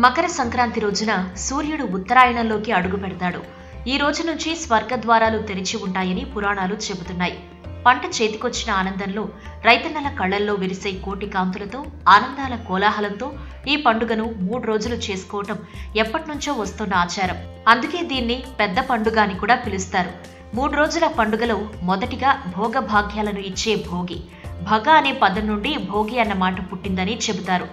మకర సంక్రాంతి రోజున సూర్యుడు ఉత్తరాయణంలోకి అడుగు పెడతాడు. ఈ రోజు నుంచి స్వర్గద్వారాలు తెరిచి ఉంటాయని పురాణాలు చెబుతున్నాయి. పంట చేతికొచ్చిన ఆనందంలో రైతన్నల కళ్లల్లో విరిసే కోటి కాంతులతో ఆనందాల కోలాహలంతో ఈ పండుగను 3 రోజులు చేసుకోవటం ఎప్పటినుంచో వస్తున్న ఆచారం. అందుకే దీన్ని పెద్ద పండుగ అని కూడా పిలుస్తారు. 3 రోజుల పండుగలో మొదటిగా భోగ భాగ్యాలను ఇచ్చే భోగి. భగ అనే పదం నుండి భోగి అన్న మాట పుట్టిందని చెబుతారు.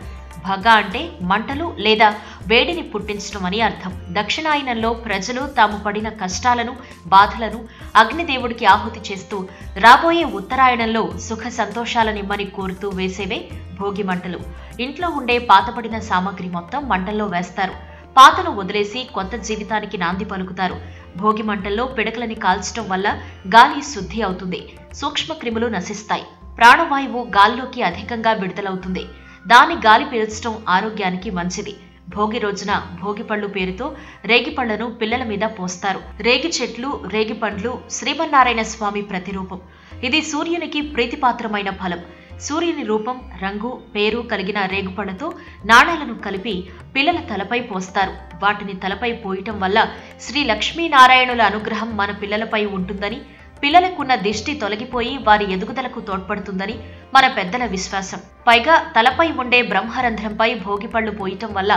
భగ అంటే మంటలు లేదా వేడిని పుట్టించడం అని అర్థం. దక్షిణాయనంలో ప్రజలు తాము పడిన కష్టాలను బాధలను అగ్నిదేవుడికి ఆహుతి చేస్తూ రాబోయే ఉత్తరాయణంలో సుఖ సంతోషాలనిమ్మని కోరుతూ వేసేవే భోగి మంటలు. ఇంట్లో ఉండే పాతపడిన సామాగ్రి మొత్తం మంటల్లో వేస్తారు. పాతను వదిలేసి కొత్త జీవితానికి నాంది పలుకుతారు. భోగి మంటల్లో పిడకలని కాల్చడం వల్ల గాలి శుద్ధి అవుతుంది. సూక్ష్మ క్రిములు నశిస్తాయి. ప్రాణవాయువు గాల్లోకి అధికంగా విడుదలవుతుంది. దాని గాలి పీల్చడం ఆరోగ్యానికి మంచిది. భోగి రోజున భోగిపళ్ళు పేరుతో రేగిపళ్లను పిల్లల మీద పోస్తారు. రేగి చెట్లు రేగిపండ్లు శ్రీమన్నారాయణ స్వామి ప్రతిరూపం. ఇది సూర్యునికి ప్రీతిపాత్రమైన ఫలం. సూర్యుని రూపం రంగు పేరు కలిగిన రేగుపళ్లతో నాణాలను కలిపి పిల్లల తలపై పోస్తారు. వాటిని తలపై పోయటం వల్ల శ్రీ లక్ష్మీనారాయణుల అనుగ్రహం మన పిల్లలపై ఉంటుందని, పిల్లలకున్న దిష్టి తొలగిపోయి వారి ఎదుగుదలకు తోడ్పడుతుందని మన పెద్దల విశ్వాసం. పైగా తలపై ఉండే బ్రహ్మరంధ్రంపై భోగిపళ్లు పోయటం వల్ల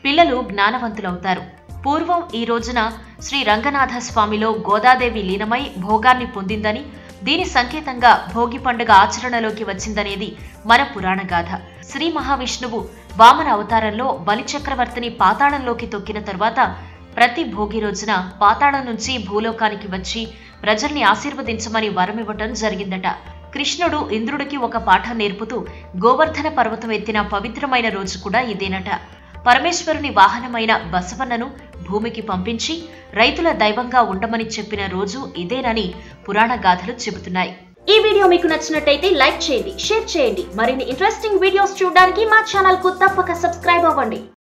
పిల్లలు జ్ఞానవంతులవుతారు. పూర్వం ఈ రోజున శ్రీ రంగనాథ స్వామిలో గోదాదేవి లీనమై భోగాన్ని పొందిందని, దీని సంకేతంగా భోగి పండుగ ఆచరణలోకి వచ్చిందనేది మన పురాణ గాథ. శ్రీ మహావిష్ణువు వామన అవతారంలో బలిచక్రవర్తిని పాతాళంలోకి తొక్కిన తరువాత ప్రతి భోగి రోజున పాతాళం నుంచి భూలోకానికి వచ్చి ప్రజల్ని ఆశీర్వదించమని వరమివ్వటం జరిగిందట. కృష్ణుడు ఇంద్రుడికి ఒక పాఠం నేర్పుతూ గోవర్ధన పర్వతం ఎత్తిన పవిత్రమైన రోజు కూడా ఇదేనట. పరమేశ్వరుని వాహనమైన బసవన్నను భూమికి పంపించి రైతుల దైవంగా ఉండమని చెప్పిన రోజు ఇదేనని పురాణ గాథలు చెబుతున్నాయి. ఈ వీడియో మీకు నచ్చినట్టయితే లైక్ చేయండి, షేర్ చేయండి. మరిన్ని ఇంట్రెస్టింగ్ వీడియోస్ చూడడానికి మా ఛానల్ కు తప్పక సబ్స్క్రైబ్ అవ్వండి.